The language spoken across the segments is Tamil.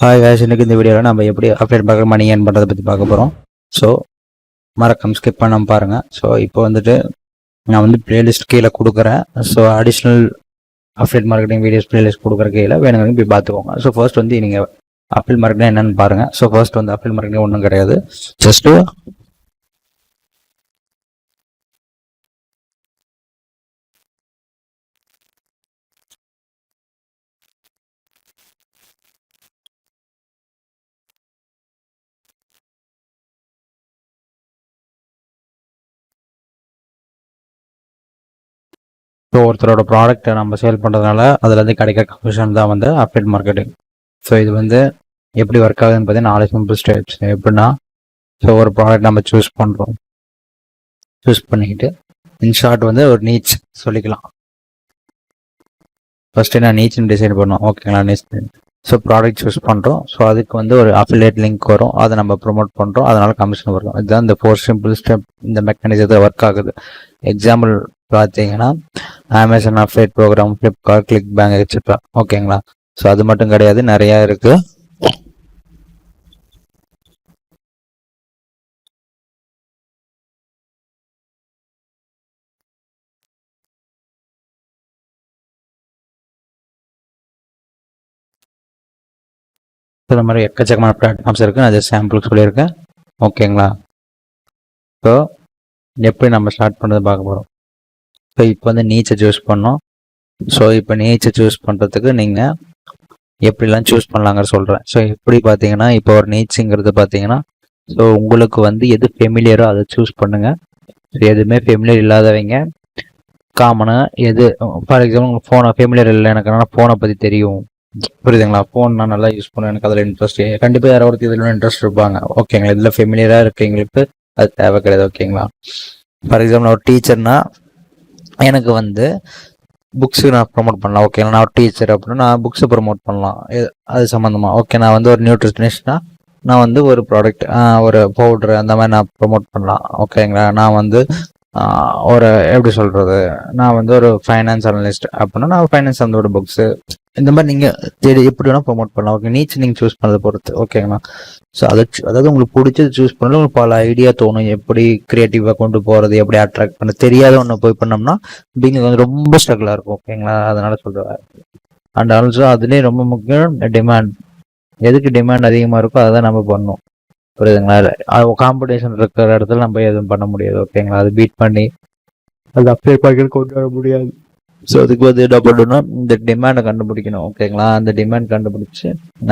ஹாய் guys, இன்னைக்கு இந்த வீடியோவில் நம்ம எப்படி அப்டேட் பார்க்க மணி ஏர்ன் பண்ணுறதை பற்றி பார்க்க போகிறோம். ஸோ மறக்காம ஸ்கிப் பண்ணாமல் பாருங்கள். ஸோ இப்போ வந்துட்டு நான் வந்து பிளேலிஸ்ட் கீழே கொடுக்குறேன். So additional update marketing videos playlist கொடுக்குற கீழே வேணுங்க போய் பார்த்துக்கோங்க. ஸோ ஃபர்ஸ்ட் வந்து நீங்கள் அப்டேட் மார்க்கெட்டிங் என்னென்னு பாருங்கள். ஸோ ஃபர்ஸ்ட் வந்து அப்டேட் மார்க்கெட்டிங் ஒன்றும் கிடையாது. ஜஸ்ட்டு ஸோ ஒருத்தரோட ப்ராடக்ட்டை நம்ம சேல் பண்ணுறதுனால அதுலேருந்து கிடைக்கிற கமிஷன் தான் வந்து அப்டேட் மார்க்கெட்டிங். ஸோ இது வந்து எப்படி ஒர்க் ஆகுதுன்னு பார்த்தீங்கன்னா 4 சிம்பிள் ஸ்டெப்ஸ். எப்படின்னா, ஸோ ஒரு ப்ராடக்ட் நம்ம சூஸ் பண்ணுறோம். சூஸ் பண்ணிக்கிட்டு இன்ஷார்ட் வந்து ஒரு நீச் சொல்லிக்கலாம். ஃபஸ்ட்டு நான் நீச்னு டிசைட் பண்ணோம். ஓகேங்களா, நீச். ஸோ ப்ராடக்ட் சூஸ் பண்ணுறோம். ஸோ அதுக்கு வந்து ஒரு அஃபிலியேட் லிங்க் வரும். அதை நம்ம ப்ரொமோட் பண்ணுறோம். அதனால் கமிஷன் வரும். இதுதான் இந்த 4 சிம்பிள் ஸ்டெப் இந்த மெக்கானிசத்தில் ஒர்க் ஆகுது. எக்ஸாம்பிள் பார்த்தீங்கன்னா Amazon affiliate program, Flipkart, click bank etcetera. ஓகேங்களா, ஸோ அது மட்டும் கிடையாது, நிறையா இருக்குது. இந்த மாதிரி எக்கச்சக்கமான பிளாட்ஃபார்ம்ஸ் இருக்குது. நான் சாம்பிளுக்கு சொல்லியிருக்கேன். ஓகேங்களா, ஸோ எப்படி நம்ம ஸ்டார்ட் பண்ணுறது பார்க்க போகிறோம். ஸோ இப்போ வந்து நீச்சை சூஸ் பண்ணோம். ஸோ இப்போ நீச்சை சூஸ் பண்ணுறதுக்கு நீங்கள் எப்படிலாம் சூஸ் பண்ணலாங்க சொல்கிறேன். ஸோ எப்படி பார்த்தீங்கன்னா, இப்போ ஒரு நீச்சுங்கிறது பார்த்தீங்கன்னா, ஸோ உங்களுக்கு வந்து எது ஃபெமிலியரோ அதை சூஸ் பண்ணுங்கள். ஸோ எதுவுமே ஃபெமிலியர் இல்லாதவங்க காமனாக எது, ஃபார் எக்ஸாம்பிள் ஃபோனை ஃபெமிலியர் இல்லை, எனக்கு ஆனால் ஃபோனை பற்றி தெரியும், புரியுதுங்களா, ஃபோன் நான் நல்லா யூஸ் பண்ணுவேன், எனக்கு அதில் இன்ட்ரெஸ்ட், கண்டிப்பாக யாரோ ஒருத்தர் இதில் இன்ட்ரெஸ்ட் இருப்பாங்க. ஓகேங்களா, இதில் ஃபெமிலியராக இருக்கவங்களுக்கு அது தேவை கிடையாது. ஓகேங்களா, ஃபார் எக்ஸாம்பிள் ஒரு டீச்சர்னா எனக்கு வந்து புக்ஸு நான் ப்ரொமோட் பண்ணலாம். ஓகேங்களா, நான் ஒரு டீச்சர் அப்படின்னா நான் புக்ஸை ப்ரொமோட் பண்ணலாம் அது சம்மந்தமாக. ஓகே, நான் வந்து ஒரு நியூட்ரிஷனிஸ்ட்னா நான் வந்து ஒரு ப்ராடக்ட், ஒரு பவுட்ரு அந்த மாதிரி நான் ப்ரொமோட் பண்ணலாம். ஓகேங்களா, நான் வந்து ஒரு எப்படி சொல்கிறது, நான் வந்து ஒரு ஃபைனான்ஸ் அனலிஸ்ட் அப்படின்னா நான் ஃபைனான்ஸ் அந்த புக்ஸு, இந்த மாதிரி நீங்கள் எப்படி வேணால் ப்ரொமோட் பண்ணலாம். ஓகே, நீச்சு நீங்கள் சூஸ் பண்ணதை பொறுத்து. ஓகேங்களா, ஸோ அதாவது உங்களுக்கு பிடிச்சது சூஸ் பண்ணல, உங்களுக்கு பல ஐடியா தோணும், எப்படி க்ரியேட்டிவாக கொண்டு போகிறது, எப்படி அட்ராக்ட் பண்ண. தெரியாத ஒன்று போய் பண்ணோம்னா பிகினிங் வந்து ரொம்ப ஸ்ட்ரகிளாக இருக்கும். ஓகேங்களா, அதனால சொல்கிறேன். அண்ட் ஆல்சோ அதுலேயே ரொம்ப முக்கியம் டிமாண்ட். எதுக்கு டிமாண்ட் அதிகமாக இருக்கோ அதை தான் நம்ம பண்ணணும், புரியுதுங்களா. காம்படிஷன் இருக்கிற இடத்துல நம்ம எதுவும் பண்ண முடியாது. ஓகேங்களா, அது பீட் பண்ணி அது அப்ளை பண்ணி கொண்டு வர முடியாது. ஸோ அதுக்கு வந்து என்ன பண்ணணும்னா இந்த டிமாண்டை கண்டுபிடிக்கணும். ஓகேங்களா, அந்த டிமாண்ட் கண்டுபிடிச்சி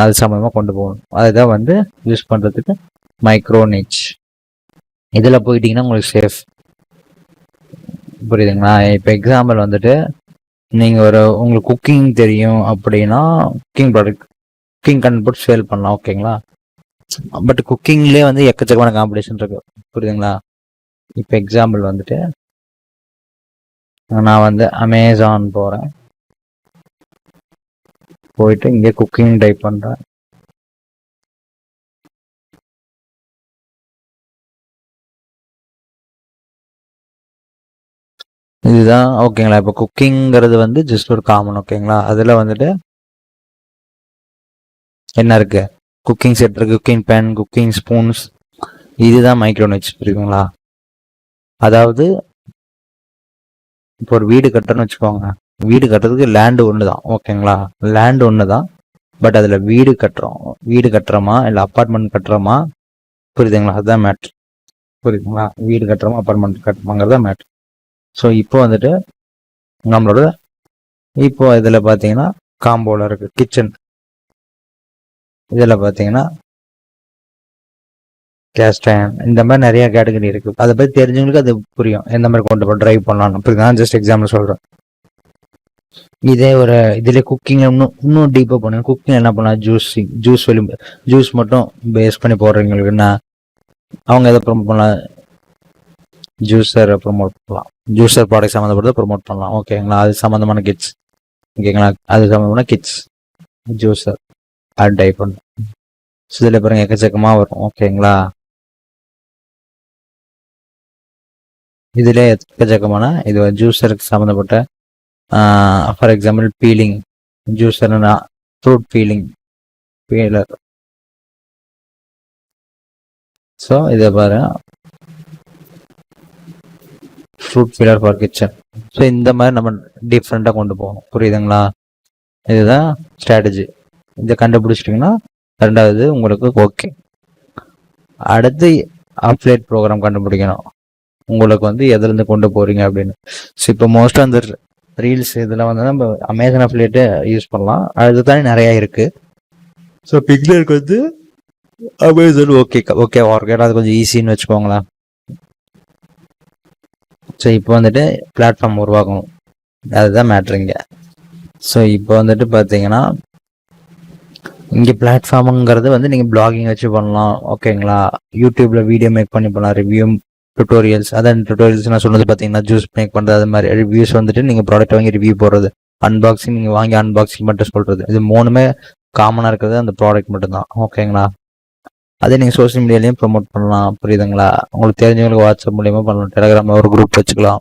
அது சமயமாக கொண்டு போகணும். அதுதான் வந்து யூஸ் பண்ணுறதுக்கு மைக்ரோ நீச். இதில் போயிட்டீங்கன்னா உங்களுக்கு சேஃப், புரியுதுங்களா. இப்போ எக்ஸாம்பிள் வந்துட்டு நீங்கள் உங்களுக்கு குக்கிங் தெரியும் அப்படின்னா குக்கிங் ப்ராடக்ட், குக்கிங் கண்டுபிடிச்சி சேல் பண்ணலாம். ஓகேங்களா, பட் குக்கிங்லேயே வந்து எக்கச்சக்கமான காம்படிஷன் இருக்கு, புரியுதுங்களா. இப்போ எக்ஸாம்பிள் வந்துட்டு நான் வந்து அமேசான் போகிறேன், போயிட்டு இங்கே குக்கிங் டைப் பண்ணுறேன். இதுதான். ஓகேங்களா, இப்போ குக்கிங்கிறது வந்து ஜஸ்ட் ஒரு காமன். ஓகேங்களா, அதில் வந்துட்டு என்ன இருக்கு, குக்கிங் செட் இருக்கு, குக்கிங் பேன், குக்கிங் ஸ்பூன்ஸ், இதுதான் மைக்ரோனிச், புரியுதுங்களா. அதாவது இப்போ ஒரு வீடு கட்டுறன்னு வச்சுக்கோங்க, வீடு கட்டுறதுக்கு லேண்டு ஒன்று தான். ஓகேங்களா, லேண்டு ஒன்று தான், பட் அதில் வீடு கட்டுறோமா இல்லை அப்பார்ட்மெண்ட் கட்டுறோமா, புரியுதுங்களா, அதுதான் மேட்ரு, புரியுதுங்களா. வீடு கட்டுறோமா அப்பார்ட்மெண்ட் கட்டுறோமாங்கிறது தான் மேட்ரு. ஸோ இப்போ வந்துட்டு நம்மளோட இப்போ இதில் பார்த்தீங்கன்னா காம்போவில் இருக்குது கிச்சன், இதில் பார்த்தீங்கன்னா கேஸ்ட் அயர்ன், இந்த மாதிரி நிறைய கேட்டகரி இருக்குது. அதை பற்றி தெரிஞ்சவங்களுக்கு அது புரியும், எந்த மாதிரி கொண்டு போய் ட்ரைவ் பண்ணலாம். அப்படிதான் ஜஸ்ட் எக்ஸாம்பிள் சொல்கிறேன். இதே ஒரு இதில் குக்கிங் இன்னும் டீப்பாக பண்ணுங்க. குக்கிங் என்ன பண்ணலாம், ஜூஸ் மட்டும் பேஸ் பண்ணி போடுறவங்களுக்கு என்ன, அவங்க எதை ப்ரொமோட் பண்ணலாம், ஜூஸரை ப்ரொமோட் பண்ணலாம், ஜூஸர் ப்ராடக்ட் சம்மந்தப்பட்டதை ப்ரொமோட் பண்ணலாம். ஓகேங்களா, அது சம்மந்தமான கிட்ஸ். ஓகேங்களா, அது சம்மந்தமான கிட்ஸ் ஜூஸர் அது டைப் பண்ணலாம். ஸோ இதில் பாருங்க எக்கச்சக்கமாக வரும். ஓகேங்களா, இதில் எக்கச்சக்கமான இது ஜூஸருக்கு சம்மந்தப்பட்ட, ஃபார் எக்ஸாம்பிள் பீலிங், ஜூஸர்னா ஃப்ரூட் பீலிங், பீலர். ஸோ இதை பாருங்க, fruit peeler for kitchen. So இந்த மாதிரி நம்ம டிஃப்ரெண்ட்டாக கொண்டு போகணும், புரியுதுங்களா? இதுதான் ஸ்ட்ராட்டஜி. இதை கண்டுபிடிச்சிட்டிங்கன்னா ரெண்டாவது உங்களுக்கு ஓகே. அடுத்து அப்லேட் ப்ரோக்ராம் கண்டுபிடிக்கணும், உங்களுக்கு வந்து எதுலேருந்து கொண்டு போகிறீங்க அப்படின்னு. ஸோ இப்போ மோஸ்ட்டாக அந்த ரீல்ஸ் இதில் வந்து நம்ம அமேசான் அப்லேட்டு யூஸ் பண்ணலாம், அது தானே நிறையா இருக்குது. ஸோ பிக்னருக்கு வந்து அமேசான் ஓகே அது கொஞ்சம் ஈஸின்னு வச்சுக்கோங்களேன். ஸோ இப்போ வந்துட்டு பிளாட்ஃபார்ம் உருவாக்கணும், அதுதான் மேட்ருங்க. ஸோ இப்போ வந்துட்டு பார்த்தீங்கன்னா இங்கே பிளாட்ஃபார்முங்கிறது வந்து நீங்கள் பிளாகிங் வச்சு பண்ணலாம், ஓகேங்களா? யூடியூப்பில் வீடியோ மேக் பண்ணி பண்ணலாம், ரிவ்யூ டுட்டோரியல்ஸ். அதான் டுட்டோரியல்ஸ் நான் சொன்னது பார்த்தீங்கன்னா ஜூஸ் மேக் பண்ணுறது, அது மாதிரி ரிவ்யூஸ் வந்துட்டு நீங்கள் ப்ராடக்ட் வாங்கி ரிவ்யூ போடுறது, அன்பாக்சிங் நீங்கள் வாங்கி அன்பாக்சிங் மட்டும் சொல்கிறது. இது மூணுமே காமனாக இருக்கிறது அந்த ப்ராடக்ட் மட்டும்தான், ஓகேங்களா? அதே நீங்கள் சோஷியல் மீடியாலையும் ப்ரொமோட் பண்ணலாம், புரியுதுங்களா? உங்களுக்கு தெரிஞ்சவங்களுக்கு வாட்ஸ்அப் மூலியமாக பண்ணலாம், டெலிகிராமில் ஒரு குரூப் வச்சுக்கலாம்.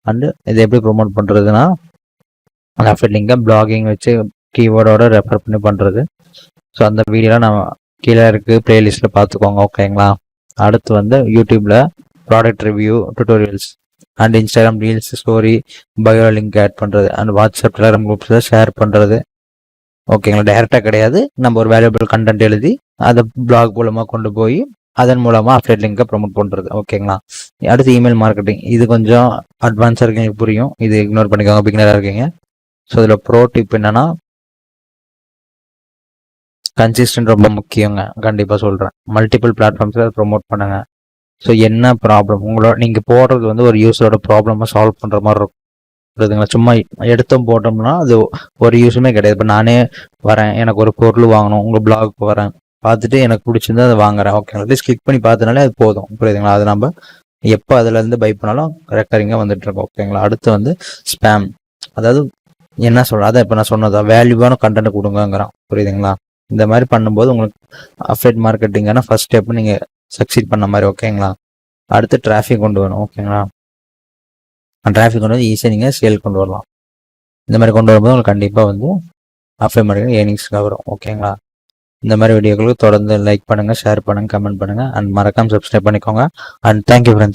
அண்டு இதை எப்படி ப்ரொமோட் பண்ணுறதுன்னா அஃபெட் லிங்கை பிளாகிங் வச்சு கீவேர்டோட ரெஃபர் பண்ணி பண்ணுறது. ஸோ அந்த வீடியோலாம் நான் கீழே இருக்குது பிளேலிஸ்ட்டில் பார்த்துக்கோங்க, ஓகேங்களா? அடுத்து வந்து யூடியூப்பில் product review tutorials and Instagram reels story bio link add பண்ணுறது அண்ட் வாட்ஸ்அப் டெலிகிராம் குரூப்ஸில் ஷேர் பண்ணுறது, ஓகேங்களா? டைரெக்டாக கிடையாது, நம்ம ஒரு வேல்யூபிள் கண்டென்ட் எழுதி அதை பிளாக் மூலமாக கொண்டு போய் அதன் மூலமாக அஃபெட் லிங்கை ப்ரொமோட் பண்ணுறது, ஓகேங்களா? அடுத்து இமெயில் மார்க்கெட்டிங். இது கொஞ்சம் அட்வான்ஸாக இருக்கீங்க, புரியும், இது இக்னோர் பண்ணிக்கோங்க பிகினராக இருக்கீங்க. ஸோ இதில் ப்ரோ டிப் என்னன்னா கன்சிஸ்டன்ட் ரொம்ப முக்கியங்க, கண்டிப்பாக சொல்கிறேன். மல்டிபிள் பிளாட்ஃபார்ம்ஸில் ப்ரொமோட் பண்ணுங்க. ஸோ என்ன ப்ராப்ளம் உங்களோட நீங்கள் போடுறது வந்து ஒரு யூஸரோட ப்ராப்ளமாக சால்வ் பண்ணுற மாதிரி இருக்கும், புரியுதுங்களா? சும்மா எடுத்தோம் போட்டோம்னா அது ஒரு யூஸுமே கிடையாது. இப்போ நானே வரேன், எனக்கு ஒரு பொருள் வாங்கணும், உங்கள் பிளாகுக்கு வரேன், பார்த்துட்டு எனக்கு பிடிச்சிருந்தா அதை வாங்குறேன், ஓகேங்களா? அட்லீஸ்ட் கிளிக் பண்ணி பார்த்தனாலே அது போதும், புரியுதுங்களா? அது நம்ம எப்போ அதுலேருந்து பை பண்ணாலும் ரெக்கரிங்காக வந்துட்டு இருக்கோம், ஓகேங்களா? அடுத்து வந்து ஸ்பேம், அதாவது என்ன சொல்கிறேன், அதான் இப்போ நான் சொன்னதா வேல்யூவான கண்டென்ட் கொடுங்கங்கிறான், புரியுதுங்களா? இந்த மாதிரி பண்ணும்போது உங்களுக்கு அஃபெட் மார்க்கெட்டிங்கான ஃபர்ஸ்ட் ஸ்டெப் நீங்கள் சக்சீட் பண்ண மாதிரி, ஓகேங்களா? அடுத்து டிராஃபிக் கொண்டு வரணும், ஓகேங்களா? டிராஃபிக் கொண்டு வந்து ஈஸியாக நீங்கள் சேல் கொண்டு வரலாம். இந்த மாதிரி கொண்டு வரும்போது உங்களுக்கு கண்டிப்பாக வந்து அஃபெட் மார்க்கெட்டிங் ஏர்னிங்ஸ்க்காக வரும், ஓகேங்களா? இந்த மாதிரி வீடியோக்களுக்கு தொடர்ந்து லைக் பண்ணுங்கள், ஷேர் பண்ணுங்கள், கமெண்ட் பண்ணுங்கள் அண்ட் மறக்காமல் சப்ஸ்கிரைப் பண்ணிக்கோங்க. And thank you friends.